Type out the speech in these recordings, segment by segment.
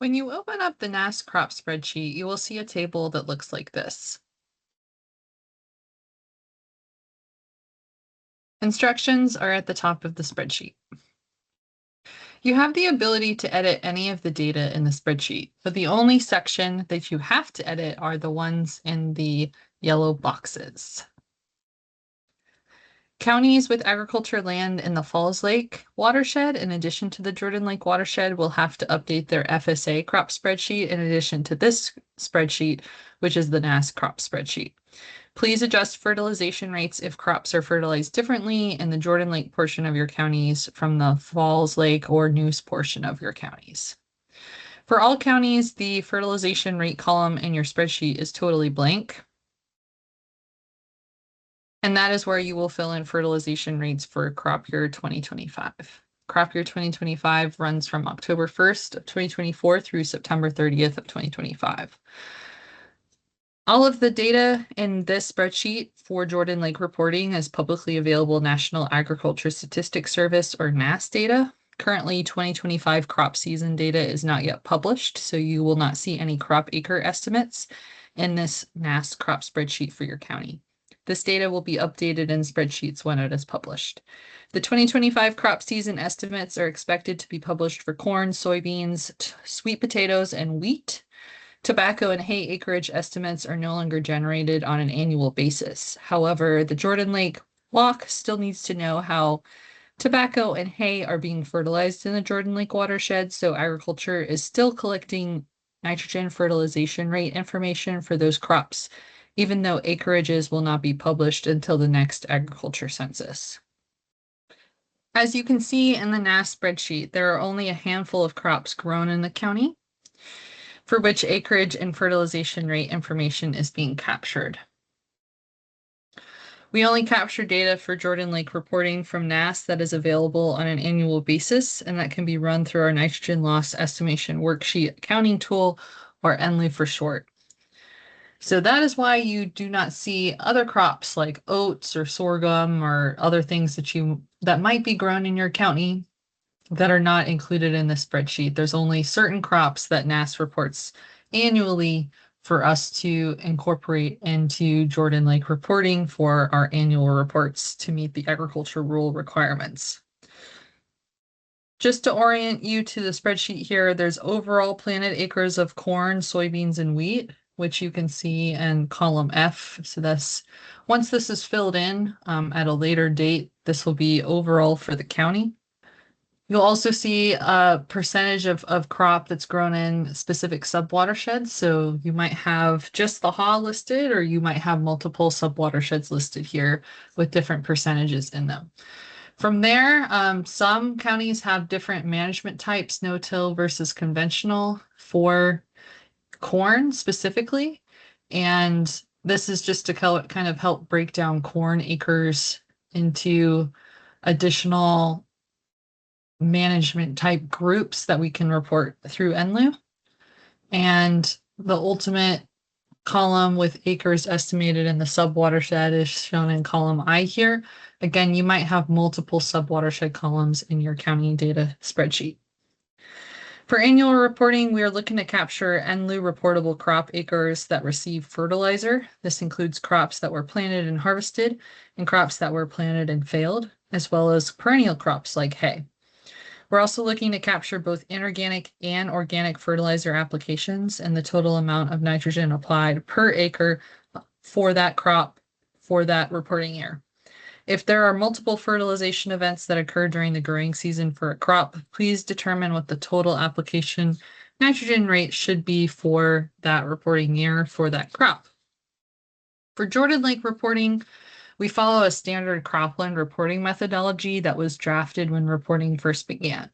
When you open up the NASS crop spreadsheet, you will see a table that looks like this. Instructions are at the top of the spreadsheet. You have the ability to edit any of the data in the spreadsheet, but the only section that you have to edit are the ones in the yellow boxes. Counties with agriculture land in the Falls Lake watershed, in addition to the Jordan Lake watershed, will have to update their FSA crop spreadsheet in addition to this spreadsheet, which is the NASS crop spreadsheet. Please adjust fertilization rates if crops are fertilized differently in the Jordan Lake portion of your counties from the Falls Lake or Neuse portion of your counties. For all counties, the fertilization rate column in your spreadsheet is totally blank. And that is where you will fill in fertilization rates for crop year 2025. Crop year 2025 runs from October 1st of 2024 through September 30th of 2025. All of the data in this spreadsheet for Jordan Lake reporting is publicly available National Agriculture Statistics Service or NASS data. Currently, 2025 crop season data is not yet published, so you will not see any crop acre estimates in this NASS crop spreadsheet for your county. This data will be updated in spreadsheets when it is published. The 2025 crop season estimates are expected to be published for corn, soybeans, sweet potatoes, and wheat. Tobacco and hay acreage estimates are no longer generated on an annual basis. However, the Jordan Lake block still needs to know how tobacco and hay are being fertilized in the Jordan Lake watershed, so agriculture is still collecting nitrogen fertilization rate information for those crops, even though acreages will not be published until the next agriculture census. As you can see in the NASS spreadsheet, there are only a handful of crops grown in the county for which acreage and fertilization rate information is being captured. We only capture data for Jordan Lake reporting from NASS that is available on an annual basis, and that can be run through our nitrogen loss estimation worksheet accounting tool, or NLU for short. So that is why you do not see other crops like oats or sorghum or other things that might be grown in your county that are not included in the spreadsheet. There's only certain crops that NASS reports annually for us to incorporate into Jordan Lake reporting for our annual reports to meet the agriculture rule requirements. Just to orient you to the spreadsheet here, there's overall planted acres of corn, soybeans, and wheat, which you can see in column F. So that's once this is filled in at a later date, this will be overall for the county. You'll also see a percentage of crop that's grown in specific subwatersheds. So you might have just the haw listed, or you might have multiple subwatersheds listed here with different percentages in them. From there, some counties have different management types, no-till versus conventional for corn specifically. And this is just to kind of help break down corn acres into additional management type groups that we can report through NLU. And the ultimate column with acres estimated in the subwatershed is shown in column I here. Again, you might have multiple subwatershed columns in your county data spreadsheet. For annual reporting, we are looking to capture NLU reportable crop acres that receive fertilizer. This includes crops that were planted and harvested and crops that were planted and failed, as well as perennial crops like hay. We're also looking to capture both inorganic and organic fertilizer applications and the total amount of nitrogen applied per acre for that crop for that reporting year. If there are multiple fertilization events that occur during the growing season for a crop, please determine what the total application nitrogen rate should be for that reporting year for that crop. For Jordan Lake reporting, we follow a standard cropland reporting methodology that was drafted when reporting first began.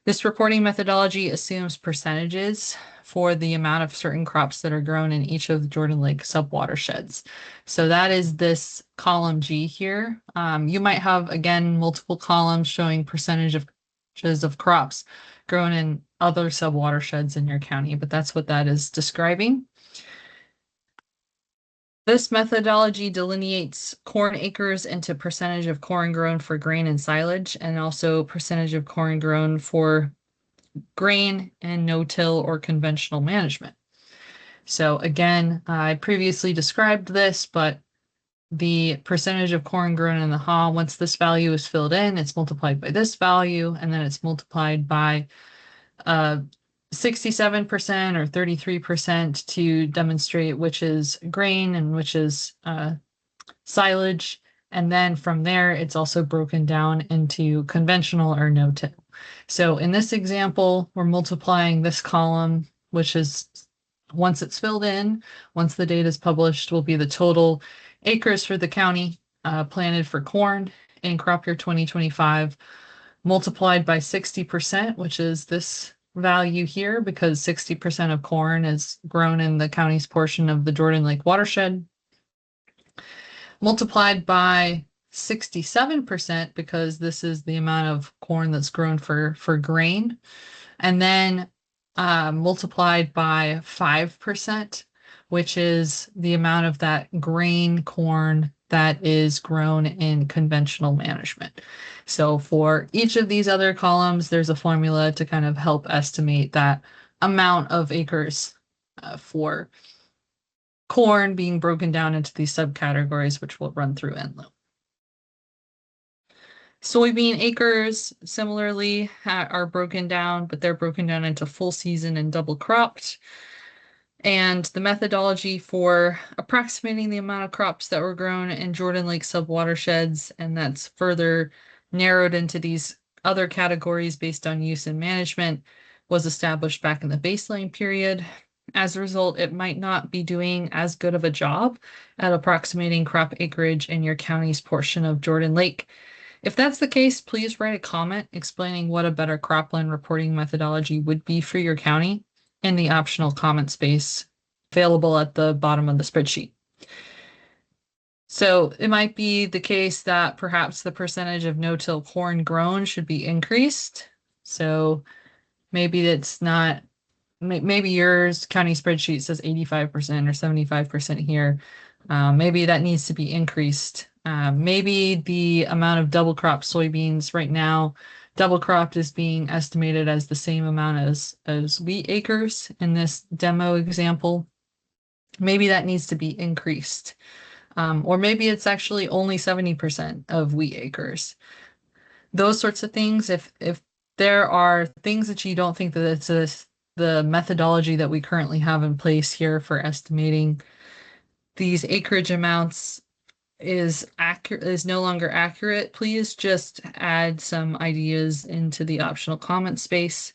This reporting methodology assumes percentages for the amount of certain crops that are grown in each of the Jordan Lake subwatersheds. So that is this column G here. You might have, again, multiple columns showing percentages of crops grown in other subwatersheds in your county, but that's what that is describing. This methodology delineates corn acres into percentage of corn grown for grain and silage, and also percentage of corn grown for grain and no-till or conventional management. So again, I previously described this, but the percentage of corn grown in the haw, once this value is filled in, it's multiplied by this value, and then it's multiplied by 67% or 33% to demonstrate which is grain and which is silage. And then from there, it's also broken down into conventional or no-till. So in this example, we're multiplying this column, which is once it's filled in, once the data is published, will be the total acres for the county planted for corn in crop year 2025, multiplied by 60%, which is this value here, because 60% of corn is grown in the county's portion of the Jordan Lake watershed, multiplied by 67%, because this is the amount of corn that's grown for grain, and then multiplied by 5%, which is the amount of that grain corn that is grown in conventional management. So for each of these other columns, there's a formula to kind of help estimate that amount of acres for corn being broken down into these subcategories, which we'll run through in loop. Soybean acres similarly are broken down, but they're broken down into full season and double cropped. And the methodology for approximating the amount of crops that were grown in Jordan Lake subwatersheds, and that's further narrowed into these other categories based on use and management, was established back in the baseline period. As a result, it might not be doing as good of a job at approximating crop acreage in your county's portion of Jordan Lake. If that's the case, please write a comment explaining what a better cropland reporting methodology would be for your county in the optional comment space available at the bottom of the spreadsheet. So it might be the case that perhaps the percentage of no-till corn grown should be increased. So maybe it's not, maybe yours county spreadsheet says 85% or 75% here. Maybe that needs to be increased. Maybe the amount of double crop soybeans right now, double cropped is being estimated as the same amount as wheat acres in this demo example. Maybe that needs to be increased. Or maybe it's actually only 70% of wheat acres. Those sorts of things, if there are things that you don't think that it's the methodology that we currently have in place here for estimating these acreage amounts is no longer accurate, please just add some ideas into the optional comment space.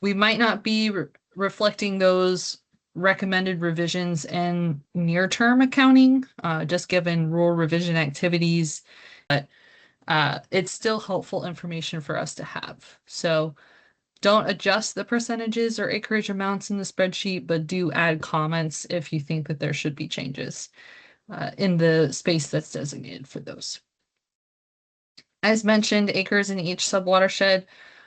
We might not be reflecting those recommended revisions in near-term accounting, just given rural revision activities, but it's still helpful information for us to have. So don't adjust the percentages or acreage amounts in the spreadsheet, but do add comments if you think that there should be changes in the space that's designated for those. As mentioned, acres in each subwatershed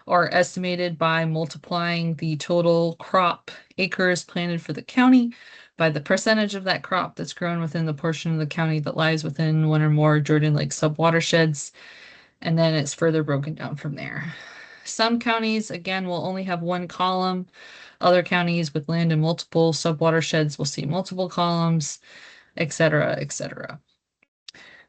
are estimated by multiplying the total crop acres planted for the county by the percentage of that crop that's grown within the portion of the county that lies within one or more Jordan Lake subwatersheds, and then it's further broken down from there. Some counties, again, will only have one column. Other counties with land in multiple subwatersheds will see multiple columns, etc., etc.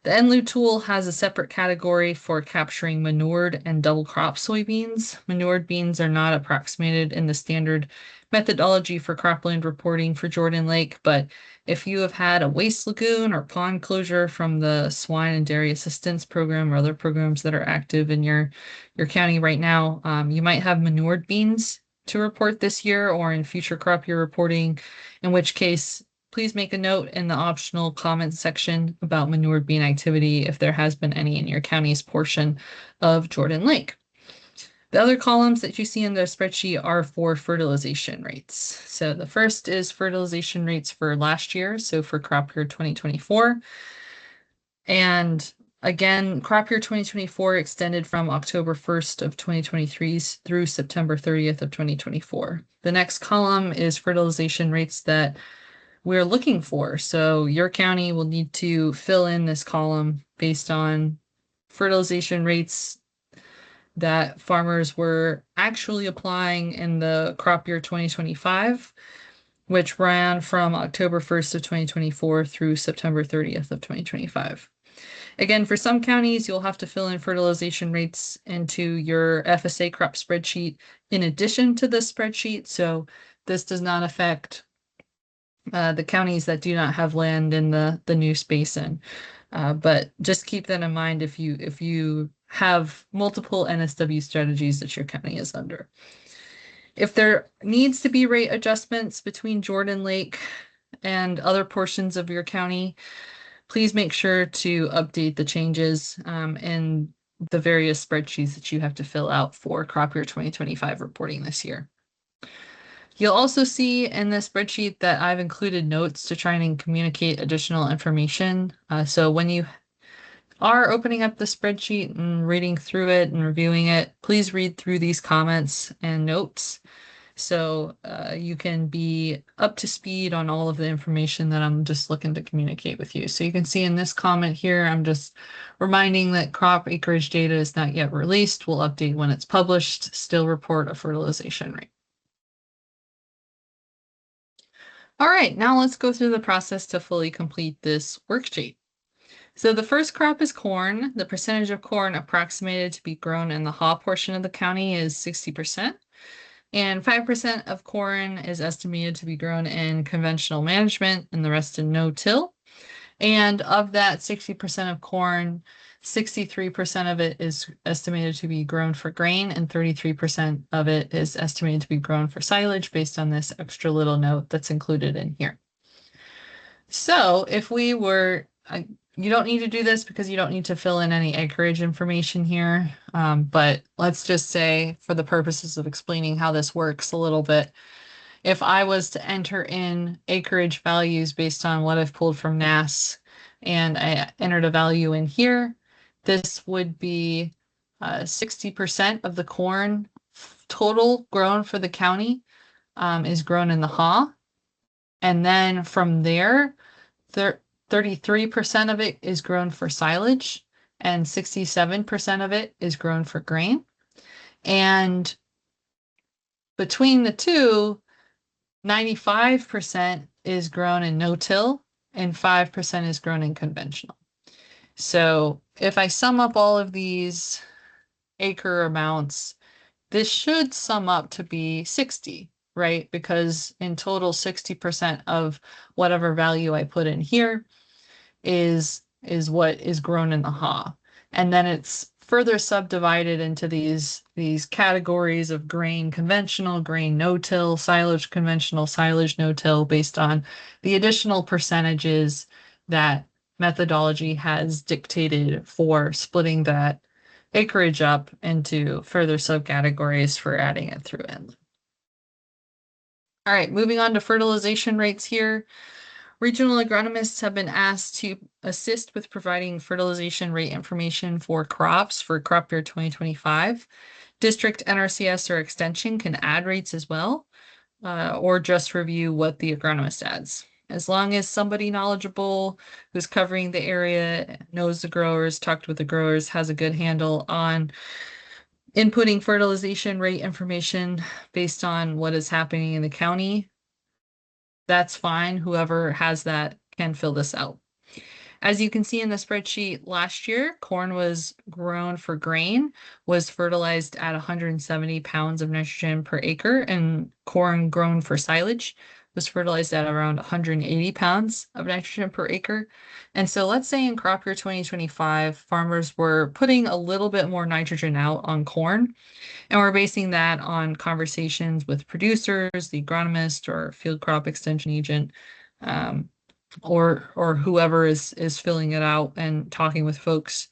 The NLU tool has a separate category for capturing manured and double crop soybeans. Manured beans are not approximated in the standard methodology for cropland reporting for Jordan Lake, but if you have had a waste lagoon or pond closure from the swine and dairy assistance program or other programs that are active in your county right now, you might have manured beans to report this year or in future crop year reporting, in which case please make a note in the optional comments section about manured bean activity if there has been any in your county's portion of Jordan Lake. The other columns that you see in the spreadsheet are for fertilization rates. So the first is fertilization rates for last year, so for crop year 2024. And again, crop year 2024 extended from October 1st of 2023 through September 30th of 2024. The next column is fertilization rates that we're looking for. So your county will need to fill in this column based on fertilization rates that farmers were actually applying in the crop year 2025, which ran from October 1st of 2024 through September 30th of 2025. Again, for some counties, you'll have to fill in fertilization rates into your FSA crop spreadsheet in addition to the spreadsheet. So this does not affect the counties that do not have land in the NASS basin. But just keep that in mind if you have multiple NSW strategies that your county is under. If there needs to be rate adjustments between Jordan Lake and other portions of your county, please make sure to update the changes in the various spreadsheets that you have to fill out for crop year 2025 reporting this year. You'll also see in this spreadsheet that I've included notes to try and communicate additional information. So when you are opening up the spreadsheet and reading through it and reviewing it, please read through these comments and notes so you can be up to speed on all of the information that I'm just looking to communicate with you. So you can see in this comment here, I'm just reminding that crop acreage data is not yet released. We'll update when it's published, still report a fertilization rate. All right, now let's go through the process to fully complete this worksheet. So the first crop is corn. The percentage of corn approximated to be grown in the haw portion of the county is 60%. And 5% of corn is estimated to be grown in conventional management and the rest in no-till. And of that 60% of corn, 63% of it is estimated to be grown for grain and 33% of it is estimated to be grown for silage based on this extra little note that's included in here. So if we were, you don't need to do this because you don't need to fill in any acreage information here. But let's just say for the purposes of explaining how this works a little bit, if I was to enter in acreage values based on what I've pulled from NASS and I entered a value in here, this would be 60% of the corn total grown for the county is grown in the haw. And then from there, 33% of it is grown for silage and 67% of it is grown for grain. And between the two, 95% is grown in no-till and 5% is grown in conventional. So if I sum up all of these acre amounts, this should sum up to be 60, right? Because in total, 60% of whatever value I put in here is what is grown in the haw. And then it's further subdivided into these categories of grain conventional, grain no-till, silage conventional, silage no-till, based on the additional percentages that methodology has dictated for splitting that acreage up into further subcategories for adding it through inland. All right, moving on to fertilization rates here. Regional agronomists have been asked to assist with providing fertilization rate information for crops for crop year 2025. District NRCS or extension can add rates as well, or just review what the agronomist adds. As long as somebody knowledgeable who's covering the area, knows the growers, talked with the growers, has a good handle on inputting fertilization rate information based on what is happening in the county, that's fine. Whoever has that can fill this out. As you can see in the spreadsheet, last year, corn was grown for grain, was fertilized at 170 pounds of nitrogen per acre, and corn grown for silage was fertilized at around 180 pounds of nitrogen per acre. And so let's say in crop year 2025, farmers were putting a little bit more nitrogen out on corn, and we're basing that on conversations with producers, the agronomist or field crop extension agent, or whoever is filling it out and talking with folks.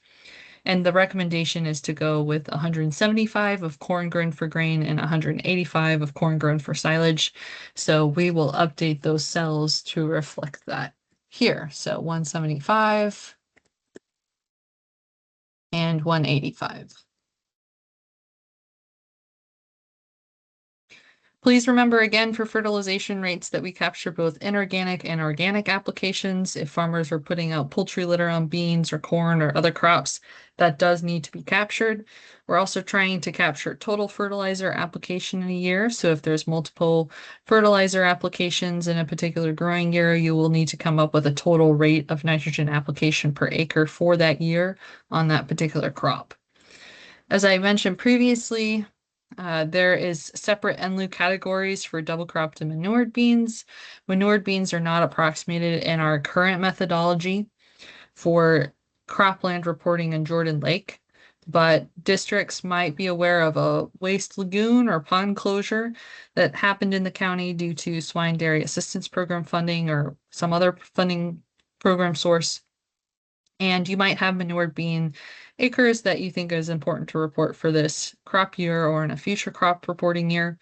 And the recommendation is to go with 175 of corn grown for grain and 185 of corn grown for silage. So we will update those cells to reflect that here. So 175 and 185. Please remember again for fertilization rates that we capture both inorganic and organic applications. If farmers are putting out poultry litter on beans or corn or other crops, that does need to be captured. We're also trying to capture total fertilizer application in a year. So if there's multiple fertilizer applications in a particular growing year, you will need to come up with a total rate of nitrogen application per acre for that year on that particular crop. As I mentioned previously, there is separate NLU categories for double cropped and manured beans. Manured beans are not approximated in our current methodology for cropland reporting in Jordan Lake, but districts might be aware of a waste lagoon or pond closure that happened in the county due to swine dairy assistance program funding or some other funding program source. And you might have manured bean acres that you think is important to report for this crop year or in a future crop reporting year.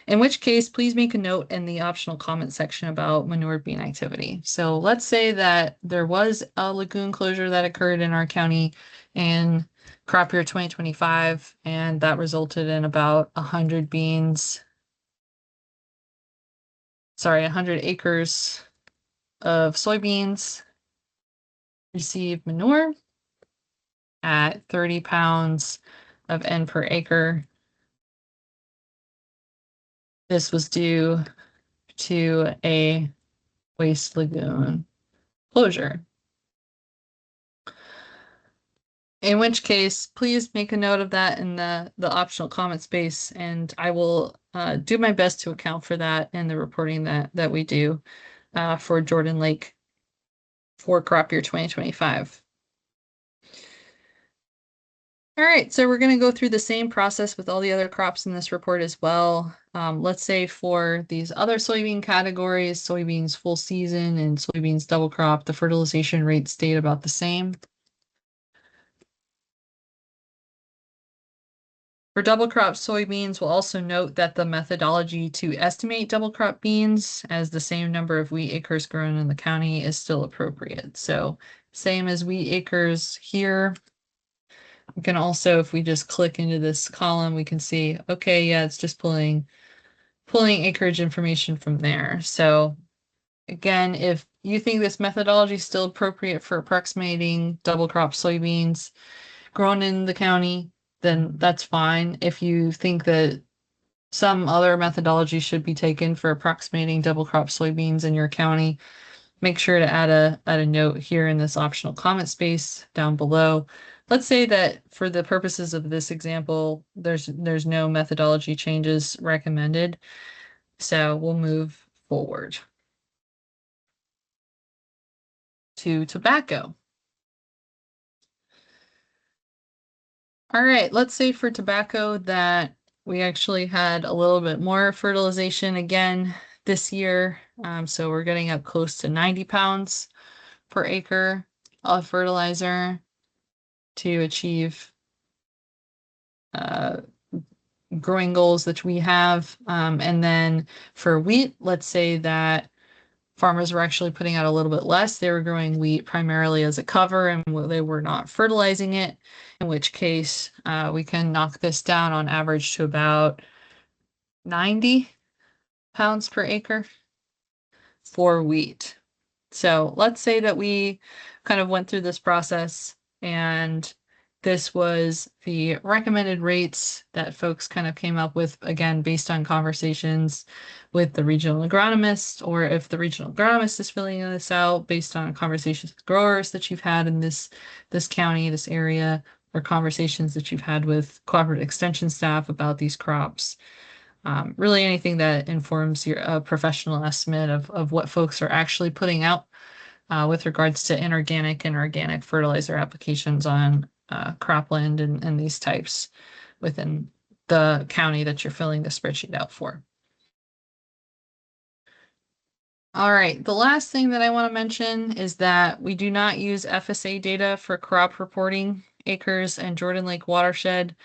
In which case, please make a note in the optional comment section about manured bean activity. So let's say that there was a lagoon closure that occurred in our county in crop year 2025, and that resulted in about 100 acres of soybeans receive manure at 30 pounds of N per acre. This was due to a waste lagoon closure. In which case, please make a note of that in the optional comment space, and I will do my best to account for that in the reporting that we do for Jordan Lake for crop year 2025. All right, so we're going to go through the same process with all the other crops in this report as well. Let's say for these other soybean categories, soybeans full season and soybeans double crop, the fertilization rates stayed about the same. For double crop soybeans, we'll also note that the methodology to estimate double crop beans as the same number of wheat acres grown in the county is still appropriate. So same as wheat acres here. We can also, if we just click into this column, we can see, okay, yeah, it's just pulling acreage information from there. So again, if you think this methodology is still appropriate for approximating double crop soybeans grown in the county, then that's fine. If you think that some other methodology should be taken for approximating double crop soybeans in your county, make sure to add a note here in this optional comment space down below. Let's say that for the purposes of this example, there's no methodology changes recommended. So we'll move forward to tobacco. All right, let's say for tobacco that we actually had a little bit more fertilization again this year. So we're getting up close to 90 pounds per acre of fertilizer to achieve growing goals that we have. And then for wheat, let's say that farmers were actually putting out a little bit less. They were growing wheat primarily as a cover and they were not fertilizing it, in which case we can knock this down on average to about 90 pounds per acre for wheat. So let's say that we kind of went through this process and this was the recommended rates that folks kind of came up with, again, based on conversations with the regional agronomist, or if the regional agronomist is filling this out based on conversations with growers that you've had in this county, this area, or conversations that you've had with cooperative extension staff about these crops. Really anything that informs your professional estimate of what folks are actually putting out with regards to inorganic and organic fertilizer applications on cropland and these types within the county that you're filling the spreadsheet out for. All right, the last thing that I want to mention is that we do not use FSA data for crop reporting acres and Jordan Lake watershed.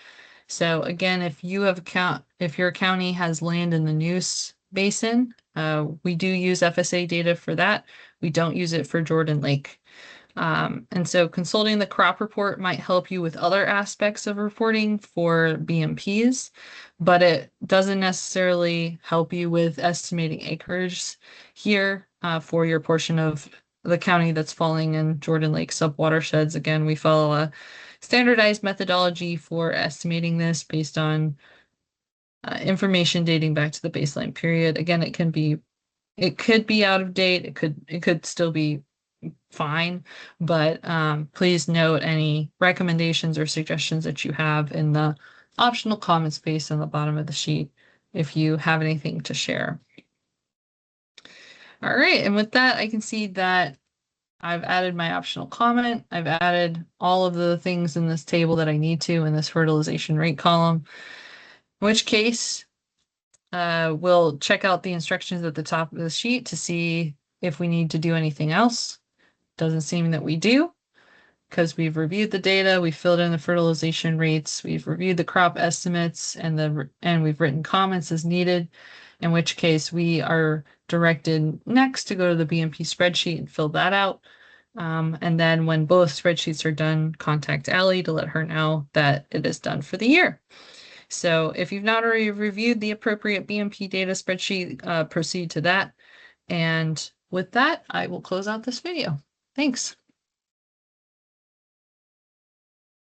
So again, if your county has land in the NASS basin, we do use FSA data for that. We don't use it for Jordan Lake. And so consulting the crop report might help you with other aspects of reporting for BMPs, but it doesn't necessarily help you with estimating acreage here for your portion of the county that's falling in Jordan Lake subwatersheds. Again, we follow a standardized methodology for estimating this based on information dating back to the baseline period. Again, it could be out of date. It could still be fine, but please note any recommendations or suggestions that you have in the optional comment space on the bottom of the sheet if you have anything to share. All right, and with that, I can see that I've added my optional comment. I've added all of the things in this table that I need to in this fertilization rate column, in which case we'll check out the instructions at the top of the sheet to see if we need to do anything else. Doesn't seem that we do, because we've reviewed the data, we've filled in the fertilization rates, we've reviewed the crop estimates, and we've written comments as needed, in which case we are directed next to go to the BMP spreadsheet and fill that out. And then when both spreadsheets are done, contact Allie to let her know that it is done for the year. So if you've not already reviewed the appropriate BMP data spreadsheet, proceed to that. And with that, I will close out this video. Thanks.